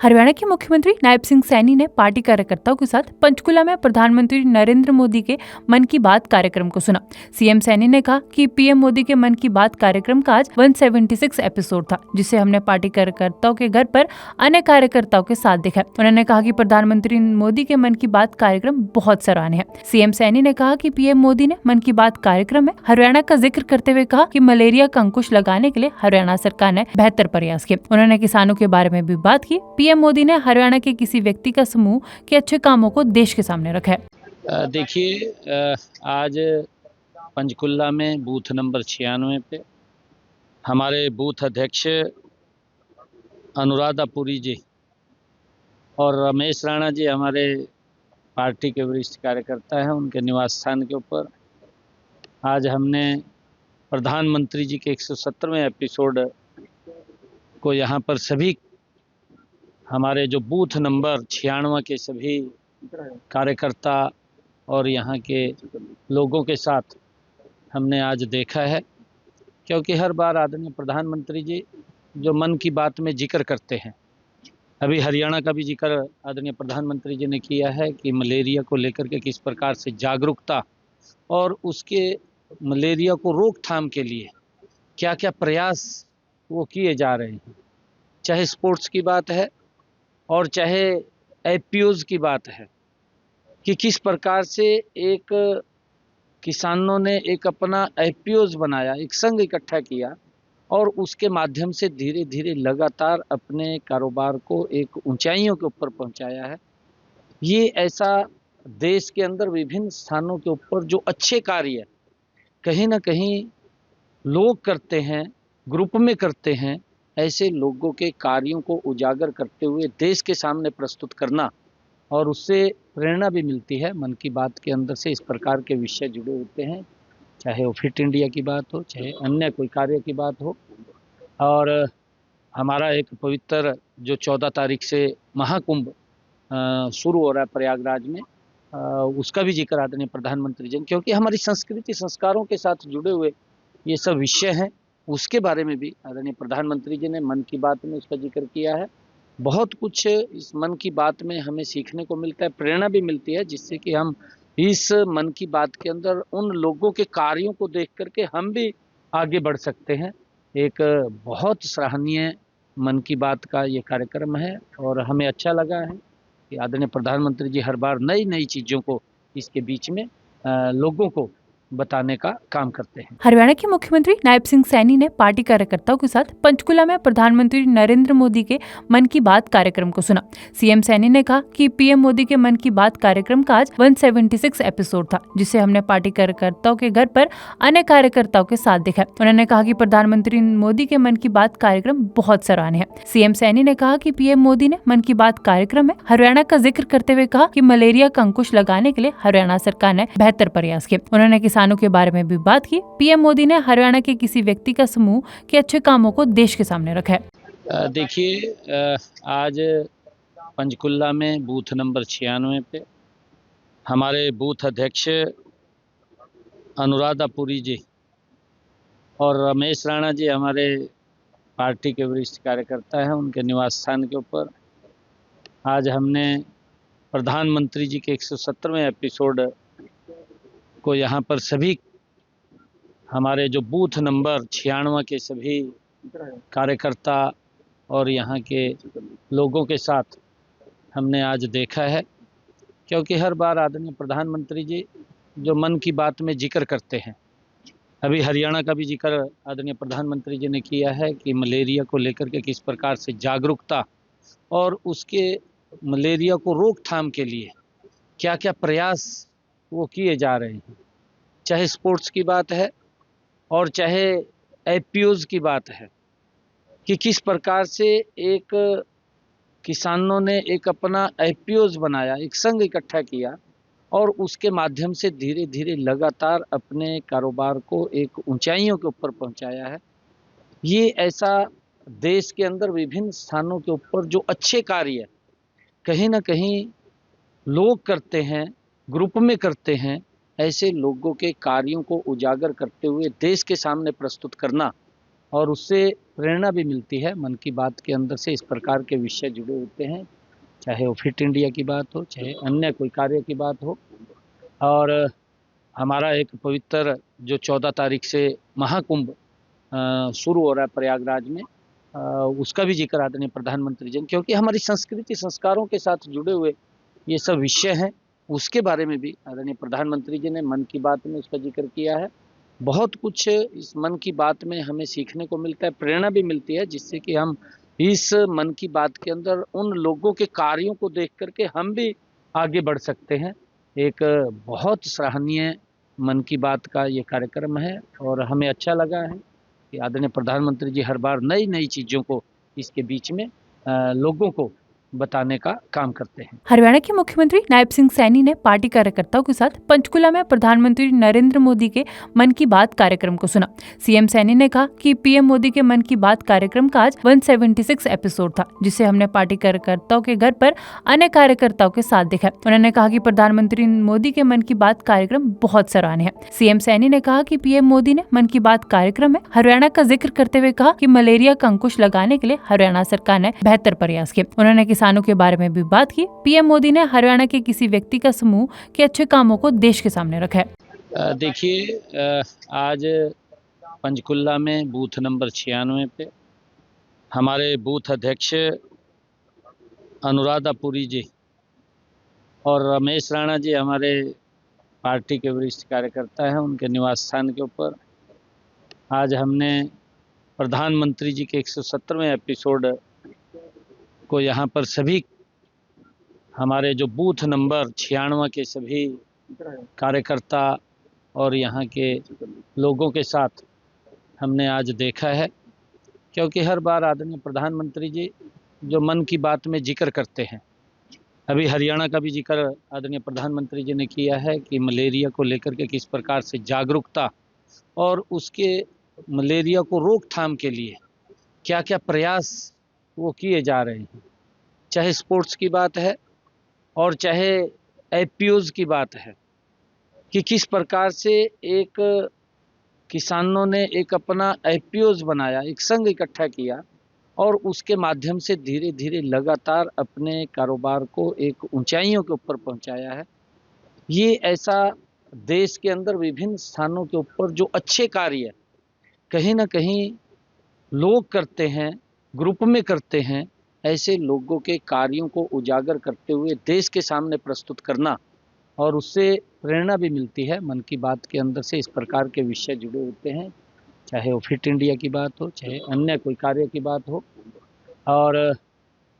हरियाणा के मुख्यमंत्री नायब सिंह सैनी ने पार्टी कार्यकर्ताओं के साथ पंचकुला में प्रधानमंत्री नरेंद्र मोदी के मन की बात कार्यक्रम को सुना। सीएम सैनी ने कहा कि पीएम मोदी के मन की बात कार्यक्रम का आज 176 एपिसोड था, जिसे हमने पार्टी कार्यकर्ताओं के घर पर अन्य कार्यकर्ताओं के साथ देखा। उन्होंने कहा कि प्रधानमंत्री मोदी के मन की बात कार्यक्रम बहुत सराहनीय है। सीएम सैनी ने कहा कि पीएम मोदी ने मन की बात कार्यक्रम में हरियाणा का जिक्र करते हुए कहा कि मलेरिया का अंकुश लगाने के लिए हरियाणा सरकार ने बेहतर प्रयास किए। उन्होंने किसानों के बारे में भी बात की। पीएम मोदी ने हरियाणा के किसी व्यक्ति का समूह के अच्छे कामों को देश के सामने रखा है। देखिए, आज पंचकुला में बूथ नंबर 96 पे हमारे बूथ अध्यक्ष अनुराधापुरी जी और रमेश राणा जी हमारे पार्टी के वरिष्ठ कार्यकर्ता हैं, उनके निवास स्थान के ऊपर आज हमने प्रधानमंत्री जी के 170वें एपिसोड को यहाँ पर सभी हमारे जो बूथ नंबर 96 के सभी कार्यकर्ता और यहाँ के लोगों के साथ हमने आज देखा है, क्योंकि हर बार आदरणीय प्रधानमंत्री जी जो मन की बात में जिक्र करते हैं, अभी हरियाणा का भी जिक्र आदरणीय प्रधानमंत्री जी ने किया है कि मलेरिया को लेकर के किस प्रकार से जागरूकता और उसके मलेरिया को रोकथाम के लिए क्या क्या प्रयास वो किए जा रहे हैं, चाहे स्पोर्ट्स की बात है और चाहे एपीओज की बात है, कि किस प्रकार से एक किसानों ने एक अपना एपीओज बनाया, एक संघ इकट्ठा किया और उसके माध्यम से धीरे धीरे लगातार अपने कारोबार को एक ऊंचाइयों के ऊपर पहुंचाया है। ये ऐसा देश के अंदर विभिन्न स्थानों के ऊपर जो अच्छे कार्य कहीं ना कहीं लोग करते हैं, ग्रुप में करते हैं, ऐसे लोगों के कार्यों को उजागर करते हुए देश के सामने प्रस्तुत करना, और उससे प्रेरणा भी मिलती है। मन की बात के अंदर से इस प्रकार के विषय जुड़े होते हैं, चाहे वो फिट इंडिया की बात हो, चाहे अन्य कोई कार्य की बात हो। और हमारा एक पवित्र जो 14 तारीख से महाकुंभ शुरू हो रहा है प्रयागराज में, उसका भी जिक्र आदरणीय प्रधानमंत्री जी, क्योंकि हमारी संस्कृति संस्कारों के साथ जुड़े हुए ये सब विषय हैं, उसके बारे में भी आदरणीय प्रधानमंत्री जी ने मन की बात में उसका जिक्र किया है। बहुत कुछ इस मन की बात में हमें सीखने को मिलता है, प्रेरणा भी मिलती है, जिससे कि हम इस मन की बात के अंदर उन लोगों के कार्यों को देख करके हम भी आगे बढ़ सकते हैं। एक बहुत सराहनीय मन की बात का ये कार्यक्रम है और हमें अच्छा लगा है कि आदरणीय प्रधानमंत्री जी हर बार नई नई चीज़ों को इसके बीच में लोगों को बताने का काम करते हैं। हरियाणा के मुख्यमंत्री नायब सिंह सैनी ने पार्टी कार्यकर्ताओं के साथ पंचकुला में प्रधानमंत्री नरेंद्र मोदी के मन की बात कार्यक्रम को सुना। सीएम सैनी ने कहा कि पीएम मोदी के मन की बात कार्यक्रम का आज 176 एपिसोड था, जिसे हमने पार्टी कार्यकर्ताओं के घर पर अन्य कार्यकर्ताओं के साथ देखा। उन्होंने कहा कि प्रधानमंत्री मोदी के मन की बात कार्यक्रम बहुत सराहनीय है। सीएम सैनी ने कहा कि पीएम मोदी ने मन की बात कार्यक्रम में हरियाणा का जिक्र करते हुए कहा कि मलेरिया का अंकुश लगाने के लिए हरियाणा सरकार ने बेहतर प्रयास किए। उन्होंने किसानों के बारे में भी बात की। पीएम मोदी ने हरियाणा के किसी व्यक्ति का समूह के अच्छे कामों को देश के सामने रखा है। देखिए, आज पंचकुला में बूथ नंबर 96 पे हमारे बूथ अध्यक्ष अनुराधापुरी जी और रमेश राणा जी हमारे पार्टी के वरिष्ठ कार्यकर्ता हैं, उनके निवास स्थान के ऊपर आज हमने प्रधानमंत्री जी के 170वें एपिसोड को यहाँ पर सभी हमारे जो बूथ नंबर 96 के सभी कार्यकर्ता और यहाँ के लोगों के साथ हमने आज देखा है, क्योंकि हर बार आदरणीय प्रधानमंत्री जी जो मन की बात में जिक्र करते हैं, अभी हरियाणा का भी जिक्र आदरणीय प्रधानमंत्री जी ने किया है कि मलेरिया को लेकर के किस प्रकार से जागरूकता और उसके मलेरिया को रोकथाम के लिए क्या क्या प्रयास वो किए जा रहे हैं, चाहे स्पोर्ट्स की बात है और चाहे एपीओज की बात है, कि किस प्रकार से एक किसानों ने एक अपना एपीओज बनाया, एक संघ इकट्ठा किया और उसके माध्यम से धीरे धीरे लगातार अपने कारोबार को एक ऊंचाइयों के ऊपर पहुंचाया है। ये ऐसा देश के अंदर विभिन्न स्थानों के ऊपर जो अच्छे कार्य कहीं ना कहीं लोग करते हैं, ग्रुप में करते हैं, ऐसे लोगों के कार्यों को उजागर करते हुए देश के सामने प्रस्तुत करना, और उससे प्रेरणा भी मिलती है। मन की बात के अंदर से इस प्रकार के विषय जुड़े होते हैं, चाहे वो फिट इंडिया की बात हो, चाहे अन्य कोई कार्य की बात हो। और हमारा एक पवित्र जो 14 तारीख से महाकुंभ शुरू हो रहा है प्रयागराज में, उसका भी जिक्र आदरणीय प्रधानमंत्री जी ने, क्योंकि हमारी संस्कृति संस्कारों के साथ जुड़े हुए ये सब विषय हैं, उसके बारे में भी आदरणीय प्रधानमंत्री जी ने मन की बात में उसका जिक्र किया है। बहुत कुछ इस मन की बात में हमें सीखने को मिलता है, प्रेरणा भी मिलती है, जिससे कि हम इस मन की बात के अंदर उन लोगों के कार्यों को देख करके हम भी आगे बढ़ सकते हैं। एक बहुत सराहनीय मन की बात का ये कार्यक्रम है और हमें अच्छा लगा है कि आदरणीय प्रधानमंत्री जी हर बार नई नई चीज़ों को इसके बीच में लोगों को बताने का काम करते हैं। हरियाणा के मुख्यमंत्री नायब सिंह सैनी ने पार्टी कार्यकर्ताओं के साथ पंचकुला में प्रधानमंत्री नरेंद्र मोदी के मन की बात कार्यक्रम को सुना। सीएम सैनी ने कहा कि पीएम मोदी के मन की बात कार्यक्रम का आज 176 एपिसोड था, जिसे हमने पार्टी कार्यकर्ताओं के घर पर अन्य कार्यकर्ताओं के साथ देखा। उन्होंने कहा कि प्रधानमंत्री मोदी के मन की बात कार्यक्रम बहुत सराहनीय है। सीएम सैनी ने कहा कि पीएम मोदी ने मन की बात कार्यक्रम में हरियाणा का जिक्र करते हुए कहा कि मलेरिया का अंकुश लगाने के लिए हरियाणा सरकार ने बेहतर प्रयास किए। उन्होंने किसानों के बारे में भी बात की। पीएम मोदी ने हरियाणा के किसी व्यक्ति का समूह के अच्छे कामों को देश के सामने रखा है। देखिए, आज पंचकुला में बूथ नंबर 96 पे हमारे बूथ अध्यक्ष अनुराधा पुरी जी और रमेश राणा जी हमारे पार्टी के वरिष्ठ कार्यकर्ता हैं, उनके निवास स्थान के ऊपर आज हमने प्रधानमंत्री जी के 170वें एपिसोड को यहाँ पर सभी हमारे जो बूथ नंबर 96 के सभी कार्यकर्ता और यहाँ के लोगों के साथ हमने आज देखा है, क्योंकि हर बार आदरणीय प्रधानमंत्री जी जो मन की बात में जिक्र करते हैं, अभी हरियाणा का भी जिक्र आदरणीय प्रधानमंत्री जी ने किया है कि मलेरिया को लेकर के किस प्रकार से जागरूकता और उसके मलेरिया को रोकथाम के लिए क्या क्या प्रयास वो किए जा रहे हैं, चाहे स्पोर्ट्स की बात है और चाहे एपीओज की बात है, कि किस प्रकार से एक किसानों ने एक अपना एपीओज बनाया, एक संघ इकट्ठा किया और उसके माध्यम से धीरे धीरे लगातार अपने कारोबार को एक ऊंचाइयों के ऊपर पहुंचाया है। ये ऐसा देश के अंदर विभिन्न स्थानों के ऊपर जो अच्छे कार्य कहीं ना कहीं लोग करते हैं, ग्रुप में करते हैं, ऐसे लोगों के कार्यों को उजागर करते हुए देश के सामने प्रस्तुत करना, और उससे प्रेरणा भी मिलती है। मन की बात के अंदर से इस प्रकार के विषय जुड़े होते हैं, चाहे वो फिट इंडिया की बात हो, चाहे अन्य कोई कार्य की बात हो। और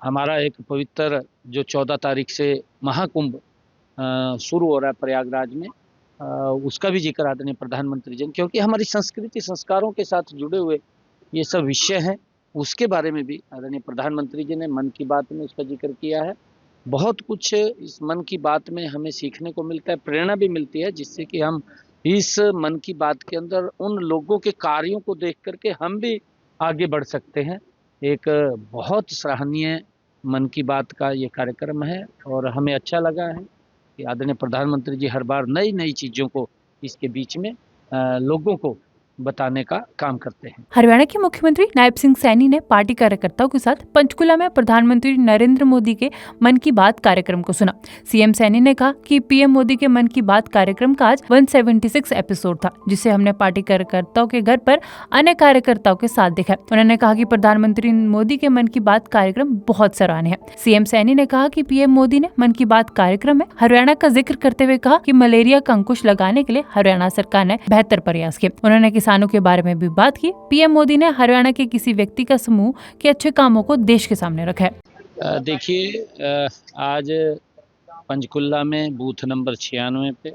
हमारा एक पवित्र जो 14 तारीख से महाकुंभ शुरू हो रहा है प्रयागराज में, उसका भी जिक्र आदरणीय प्रधानमंत्री जी ने, क्योंकि हमारी संस्कृति संस्कारों के साथ जुड़े हुए ये सब विषय हैं, उसके बारे में भी आदरणीय प्रधानमंत्री जी ने मन की बात में उसका जिक्र किया है। बहुत कुछ इस मन की बात में हमें सीखने को मिलता है, प्रेरणा भी मिलती है, जिससे कि हम इस मन की बात के अंदर उन लोगों के कार्यों को देख करके हम भी आगे बढ़ सकते हैं। एक बहुत सराहनीय मन की बात का ये कार्यक्रम है और हमें अच्छा लगा है कि आदरणीय प्रधानमंत्री जी हर बार नई नई चीज़ों को इसके बीच में लोगों को बताने का काम करते हैं। हरियाणा के मुख्यमंत्री नायब सिंह सैनी ने पार्टी कार्यकर्ताओं के साथ पंचकुला में प्रधानमंत्री नरेंद्र मोदी के मन की बात कार्यक्रम को सुना। सीएम सैनी ने कहा कि पीएम मोदी के मन की बात कार्यक्रम का आज 176 एपिसोड था, जिसे हमने पार्टी कार्यकर्ताओं के घर पर अन्य कार्यकर्ताओं के साथ देखा। उन्होंने कहा कि प्रधानमंत्री मोदी के मन की बात कार्यक्रम बहुत सराहनीय है। सीएम सैनी ने कहा कि पीएम मोदी ने मन की बात कार्यक्रम में हरियाणा का जिक्र करते हुए कहा कि मलेरिया का अंकुश लगाने के लिए हरियाणा सरकार ने बेहतर प्रयास किए। उन्होंने किसानों के बारे में भी बात की। पीएम मोदी ने हरियाणा के किसी व्यक्ति का समूह के अच्छे कामों को देश के सामने रखा है। देखिए, आज पंचकुला में बूथ नंबर 96 पे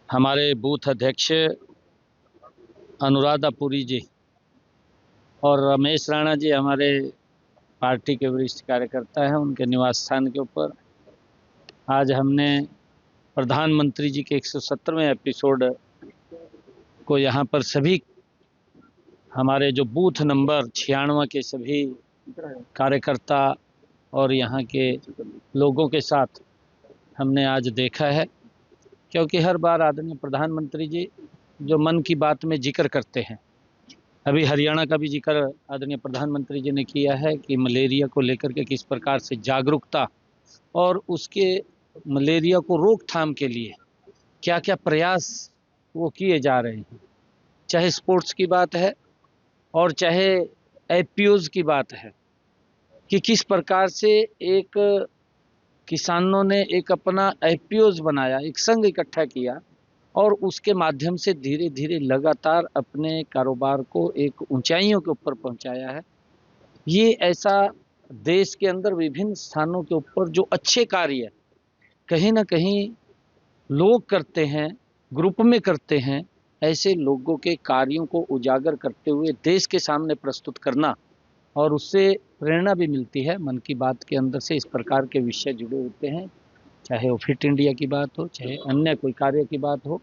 हमारे बूथ अध्यक्ष अनुराधा पुरी जी और रमेश राणा जी हमारे पार्टी के वरिष्ठ कार्यकर्ता हैं, उनके निवास स्थान के ऊपर आज हमने प्रधानमंत्री जी के 170वें एपिसोड को यहाँ पर सभी हमारे जो बूथ नंबर 96 के सभी कार्यकर्ता और यहाँ के लोगों के साथ हमने आज देखा है, क्योंकि हर बार आदरणीय प्रधानमंत्री जी जो मन की बात में जिक्र करते हैं, अभी हरियाणा का भी जिक्र आदरणीय प्रधानमंत्री जी ने किया है कि मलेरिया को लेकर के किस प्रकार से जागरूकता और उसके मलेरिया को रोकथाम के लिए क्या क्या प्रयास वो किए जा रहे हैं। चाहे स्पोर्ट्स की बात है और चाहे एफपीओज की बात है कि किस प्रकार से एक किसानों ने एक अपना एफपीओज बनाया, एक संघ इकट्ठा किया और उसके माध्यम से धीरे धीरे लगातार अपने कारोबार को एक ऊंचाइयों के ऊपर पहुंचाया है। ये ऐसा देश के अंदर विभिन्न स्थानों के ऊपर जो अच्छे कार्य कहीं ना कहीं लोग करते हैं, ग्रुप में करते हैं, ऐसे लोगों के कार्यों को उजागर करते हुए देश के सामने प्रस्तुत करना और उससे प्रेरणा भी मिलती है। मन की बात के अंदर से इस प्रकार के विषय जुड़े होते हैं, चाहे वो फिट इंडिया की बात हो, चाहे अन्य कोई कार्य की बात हो।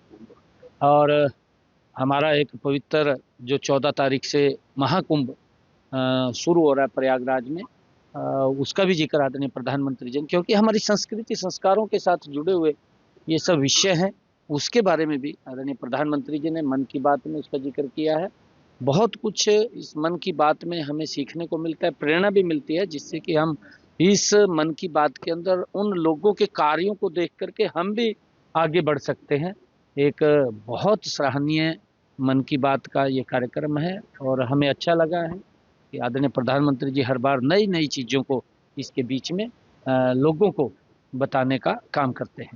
और हमारा एक पवित्र जो 14 तारीख से महाकुंभ शुरू हो रहा है प्रयागराज में, उसका भी जिक्र आदरणीय प्रधानमंत्री जी ने, क्योंकि हमारी संस्कृति संस्कारों के साथ जुड़े हुए ये सब विषय हैं, उसके बारे में भी आदरणीय प्रधानमंत्री जी ने मन की बात में उसका जिक्र किया है। बहुत कुछ इस मन की बात में हमें सीखने को मिलता है, प्रेरणा भी मिलती है, जिससे कि हम इस मन की बात के अंदर उन लोगों के कार्यों को देख करके हम भी आगे बढ़ सकते हैं। एक बहुत सराहनीय मन की बात का ये कार्यक्रम है और हमें अच्छा लगा है कि आदरणीय प्रधानमंत्री जी हर बार नई नई चीज़ों को इसके बीच में लोगों को बताने का काम करते हैं।